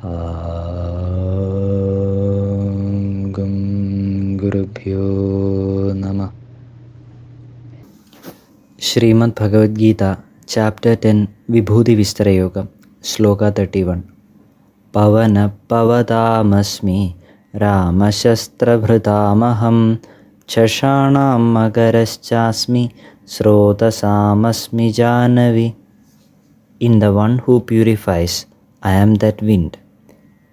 Gum Gurubhyo Namah. Shrimad Bhagavad Gita, Chapter 10, Vibhootivisthara Yoga, Sloka 31. Pavana Pavadamasmi Ramashastra-bhritamaham Chashanam Magaraschasmi Srotasamasmi Janavi. In the one who purifies, I am that wind.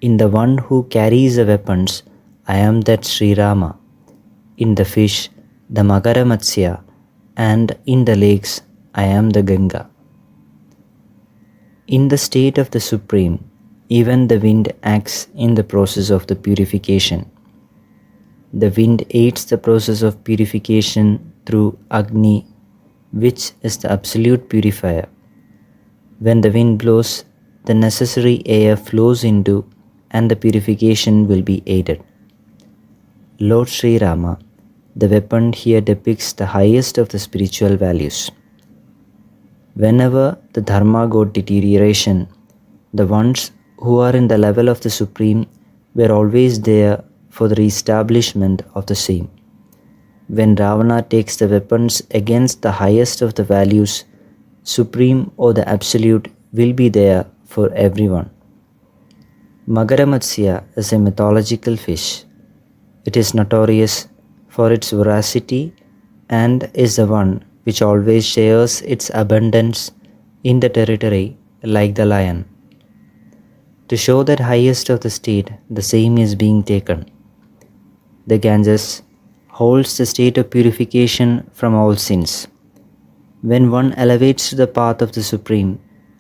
In the one who carries the weapons, I am that Sri Rama. In the fish, the Magaramatsya, and in the lakes, I am the Ganga. In the state of the Supreme, even the wind acts in the process of the purification. The wind aids the process of purification through Agni, which is the absolute purifier. When the wind blows, the necessary air flows into and the purification will be aided. Lord Sri Rama, the weapon here depicts the highest of the spiritual values. Whenever the dharma got deterioration, the ones who are in the level of the Supreme were always there for the re-establishment of the same. When Ravana takes the weapons against the highest of the values, Supreme or the Absolute will be there for everyone. Magaramatsya is a mythological fish. It is notorious for its voracity and is the one which always shares its abundance in the territory like the lion. To show that highest of the state, the same is being taken. The Ganges holds the state of purification from all sins. When one elevates to the path of the Supreme,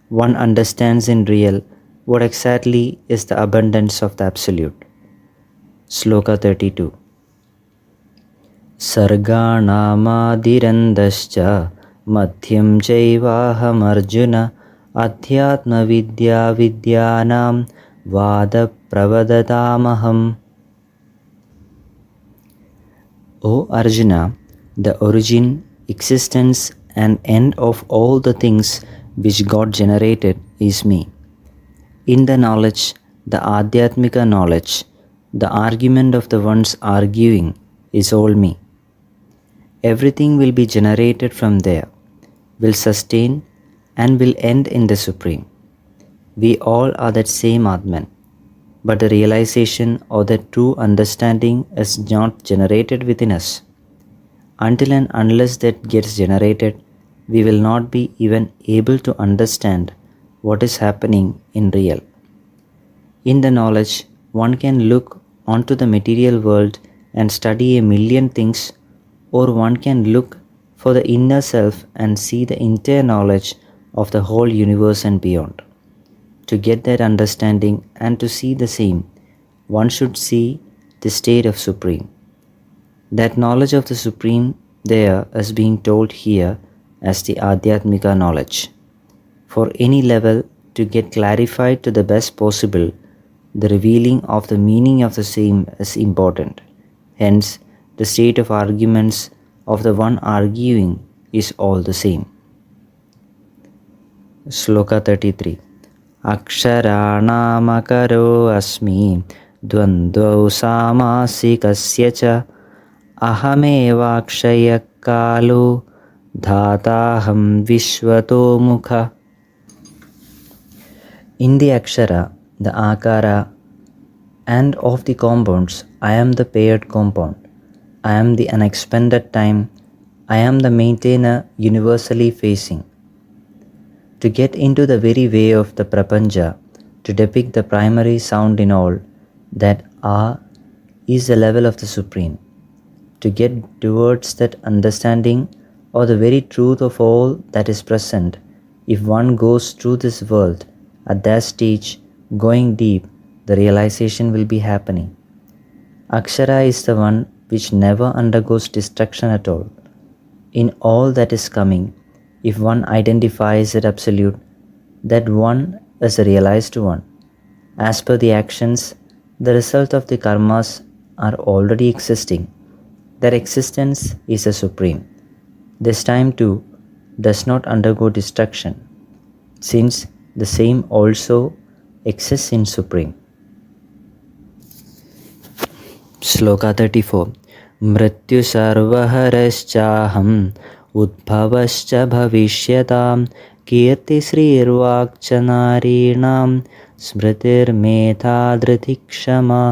one understands in real what exactly is the abundance of the Absolute. Sloka 32. Sarganamadirandascha madhyam jaivaham Arjuna adhyatma vidya vidyanam vada pravadatamaham. O Arjuna, the origin, existence and end of all the things which God generated is me. In the knowledge, the Adhyatmika knowledge, the argument of the ones arguing is all me. Everything will be generated from there, will sustain and will end in the Supreme. We all are that same Atman, but the realization or the true understanding is not generated within us. Until and unless that gets generated, we will not be even able to understand what is happening in real. In the knowledge, one can look onto the material world and study a million things, or one can look for the inner self and see the entire knowledge of the whole universe and beyond. To get that understanding and to see the same, one should see the state of Supreme. That knowledge of the Supreme there is being told here as the Adhyatmika knowledge. For any level to get clarified to the best possible, the revealing of the meaning of the same is important. Hence, the state of arguments of the one arguing is all the same. Sloka 33. Aksharanāmakaro asmi dvandvau sāmasikasya cha ahamevakshaya kalu dhataham vishvato mukha. In the Akshara, the Akara, and of the compounds, I am the paired compound. I am the unexpended time. I am the maintainer universally facing. To get into the very way of the Prapancha, to depict the primary sound in all, that A is the level of the Supreme. To get towards that understanding or the very truth of all that is present, if one goes through this world, at that stage, going deep, the realization will be happening. Akshara is the one which never undergoes destruction at all. In all that is coming, if one identifies it absolute, that one is a realized one. As per the actions, the result of the karmas are already existing. Their existence is a supreme. This time too does not undergo destruction, since the same also exists in Supreme. Shloka 34. Mrityu sarvaharashchaham udbhavascha bhavishyatam kirti srirvakcha narinam smritir metadritikshama.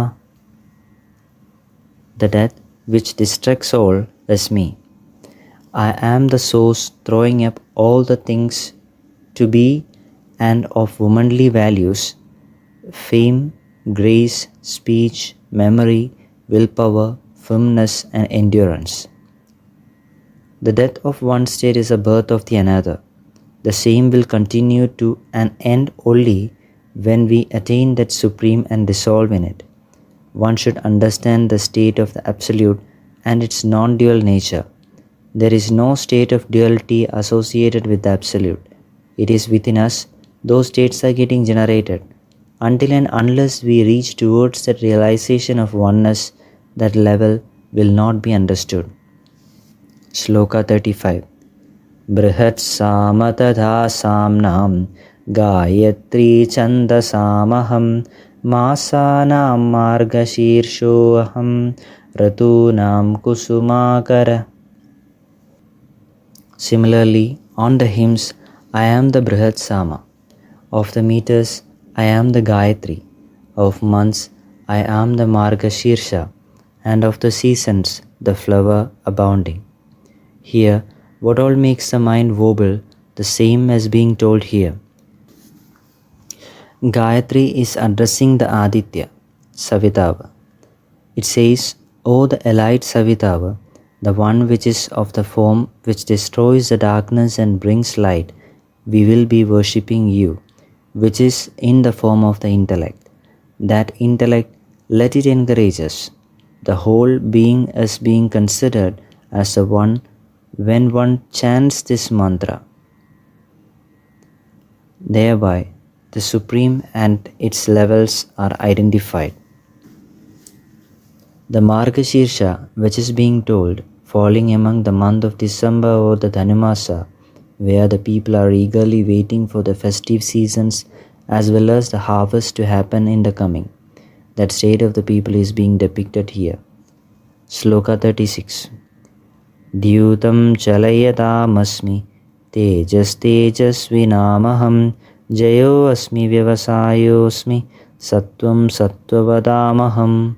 The death which destructs all is me. I am the source throwing up all the things to be and of womanly values, fame, grace, speech, memory, willpower, firmness and endurance. The death of one state is a birth of the another. The same will continue to an end only when we attain that supreme and dissolve in it. One should understand the state of the Absolute and its non-dual nature. There is no state of duality associated with the Absolute. It is within us. Those states are getting generated. Until and unless we reach towards that realization of oneness, that level will not be understood. Shloka 35. Brihat samatadha samnam Gayatri chandasamaham Masanam margashirshoham Ratunam kusumakara. Similarly, on the hymns, I am the Brihat Sama. Of the meters, I am the Gayatri. Of months, I am the Margashirsha. And of the seasons, the flower abounding. Here, what all makes the mind wobble, the same as being told here. Gayatri is addressing the Aditya, Savitava. It says, O the elite Savitava, the one which is of the form which destroys the darkness and brings light, we will be worshipping you, which is in the form of the intellect. That intellect, let it encourage us. The whole being is being considered as the one when one chants this mantra. Thereby, the Supreme and its levels are identified. The Margashirsha, which is being told, falling among the month of December or the Dhanumasa, where the people are eagerly waiting for the festive seasons as well as the harvest to happen in the coming. That state of the people is being depicted here. Shloka 36. Dyutam chalayatam tejas tejasvinamaham jayo asmi vyavasayosmi sattvam sattvavadamaham.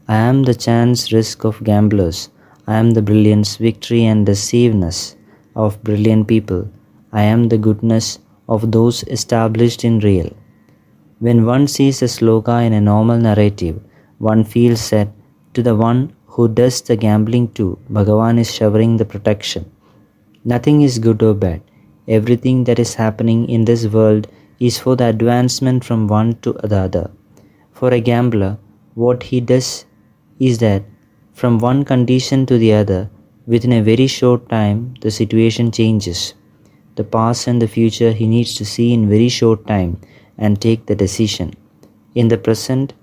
I am the chance risk of gamblers. I am the brilliance, victory and deceiveness of brilliant people. I am the goodness of those established in real. When one sees a sloka in a normal narrative, one feels that to the one who does the gambling too, Bhagavan is showering the protection. Nothing is good or bad. Everything that is happening in this world is for the advancement from one to the other. For a gambler, what he does is that from one condition to the other, within a very short time, the situation changes. The past and the future he needs to see in very short time and take the decision. In the present,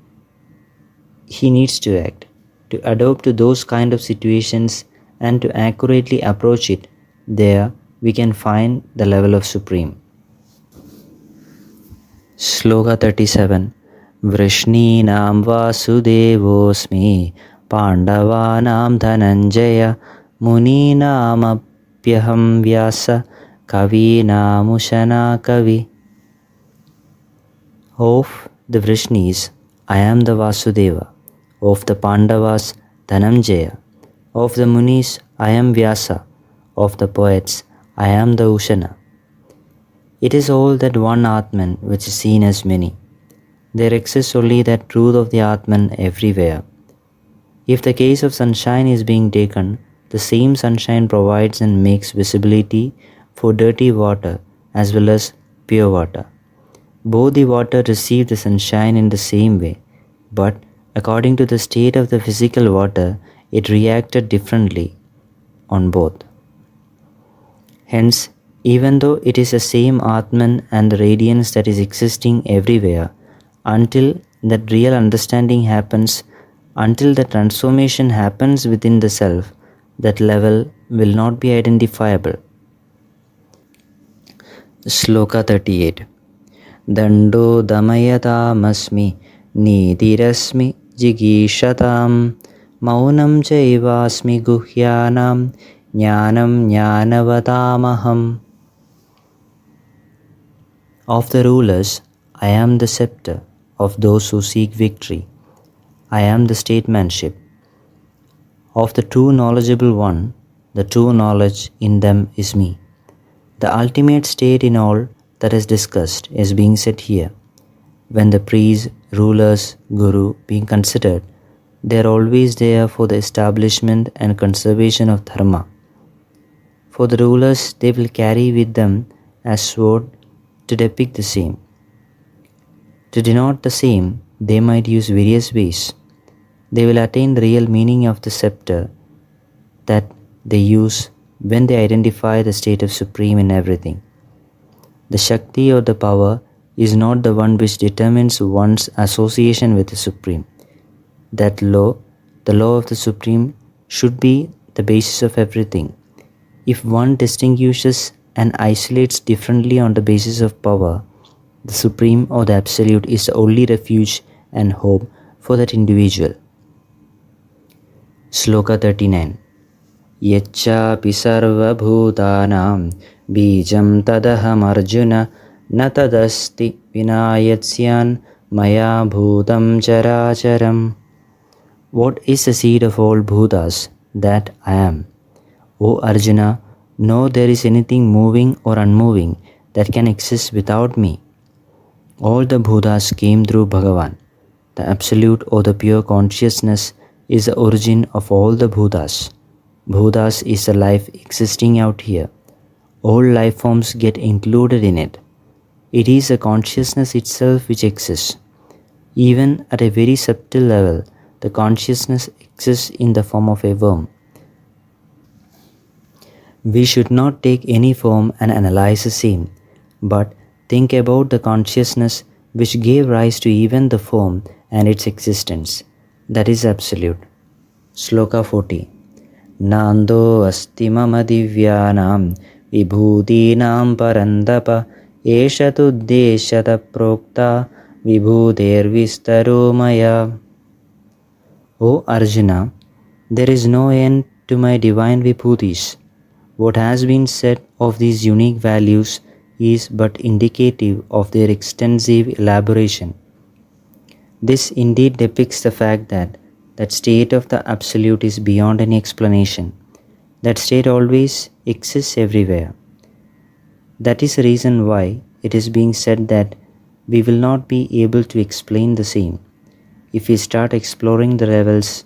he needs to act, to adopt to those kind of situations and to accurately approach it. There we can find the level of Supreme. Shloka 37. Vrishninam vasudevosmi Pandavanam dhananjaya Muninam apyaham vyasa Kavinam ushana kavi. Of the Vrishnis, I am the Vasudeva. Of the Pandavas, Dhananjaya. Of the Munis, I am Vyasa. Of the poets, I am the Ushana. It is all that one Atman which is seen as many. There exists only that truth of the Atman everywhere. If the case of sunshine is being taken, the same sunshine provides and makes visibility for dirty water as well as pure water. Both the water receive the sunshine in the same way, but according to the state of the physical water, it reacted differently on both. Hence, even though it is the same Atman and the radiance that is existing everywhere, until that real understanding happens, until the transformation happens within the self, that level will not be identifiable. Shloka 38. Dando damayatamasmi nidirasmi jigishatam maunam chaivasmi guhyanam jnanam jnanavatamaham. Of the rulers, I am the scepter. Of those who seek victory, I am the statesmanship. Of the true knowledgeable one, the true knowledge in them is me. The ultimate state in all that is discussed is being said here. When the priests, rulers, guru being considered, they are always there for the establishment and conservation of dharma. For the rulers, they will carry with them a sword to depict the same. To denote the same, they might use various ways. They will attain the real meaning of the scepter that they use when they identify the state of supreme in everything. The Shakti or the power is not the one which determines one's association with the Supreme. That law, the law of the Supreme, should be the basis of everything. If one distinguishes and isolates differently on the basis of power, the Supreme or the Absolute is the only refuge and hope for that individual. Sloka 39. Yacchapi sarva bhutanam bijam tadaham Arjuna na tadasti vinayatsyan maya bhutam characharam. What is the seed of all bhutas? That I am. O Arjuna, no there is anything moving or unmoving that can exist without me. All the bhutas came through Bhagavan. The Absolute or the pure consciousness is the origin of all the bhutas. Bhutas is the life existing out here. All life forms get included in it. It is the consciousness itself which exists. Even at a very subtle level, the consciousness exists in the form of a worm. We should not take any form and analyze the same, but think about the consciousness which gave rise to even the form and its existence. That is Absolute. Sloka 40. Nando asti mama divyanam vibhootinam parandapa esha tuddeshata prokta vibhootirvistharo maya. O Arjuna, there is no end to my divine vibhutis. What has been said of these unique values is but indicative of their extensive elaboration. This indeed depicts the fact that state of the Absolute is beyond any explanation. That state always exists everywhere. That is the reason why it is being said that we will not be able to explain the same. If we start exploring the levels,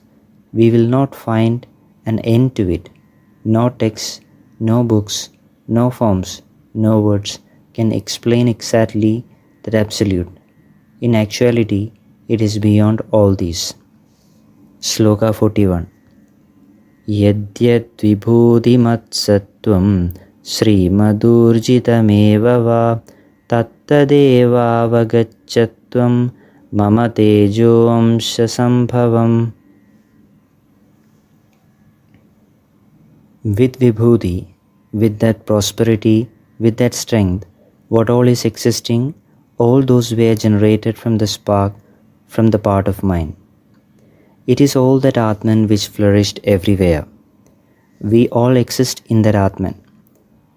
we will not find an end to it. No texts, no books, no forms, no words can explain exactly that Absolute. In actuality, it is beyond all these. Sloka 41. Yadyat vibhutimatsatvam srimadurjitameva va tattadeva vagachatvam mama tejo amsha sambhavam. With vibhuti, with that prosperity, with that strength, what all is existing, all those were generated from the spark, from the part of mind. It is all that Atman which flourished everywhere. We all exist in that Atman.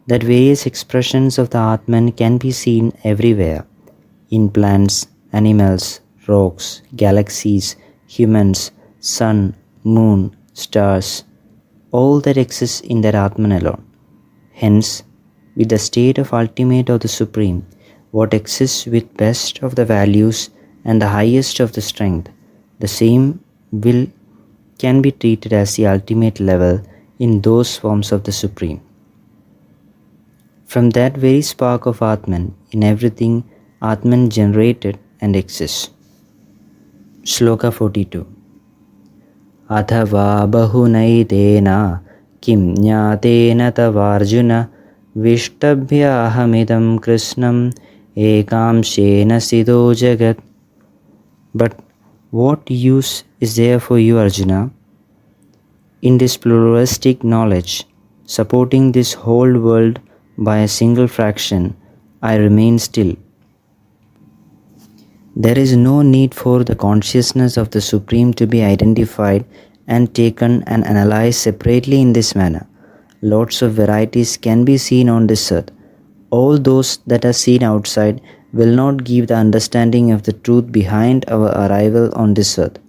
That various expressions of the Atman can be seen everywhere, in plants, animals, rocks, galaxies, humans, sun, moon, stars, all that exists in that Atman alone. Hence, with the state of ultimate of the Supreme, what exists with best of the values and the highest of the strength, the same will can be treated as the ultimate level in those forms of the Supreme. From that very spark of Atman, in everything Atman generated and exists. Sloka 42. Athava bahunaitena kim jnatena tavarjuna vishtabhyahamidam krishnam ekamshena siddho jagat. But what use is there for you, Arjuna, in this pluralistic knowledge, supporting this whole world by a single fraction? I remain still. There is no need for the consciousness of the Supreme to be identified and taken and analyzed separately in this manner. Lots of varieties can be seen on this earth. All those that are seen outside will not give the understanding of the truth behind our arrival on this earth.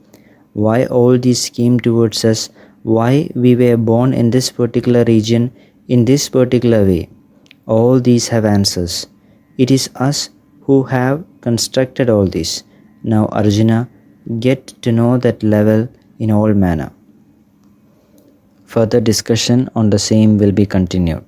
Why all these came towards us, why we were born in this particular region, in this particular way. All these have answers. It is us who have constructed all this. Now Arjuna, get to know that level in all manner. Further discussion on the same will be continued.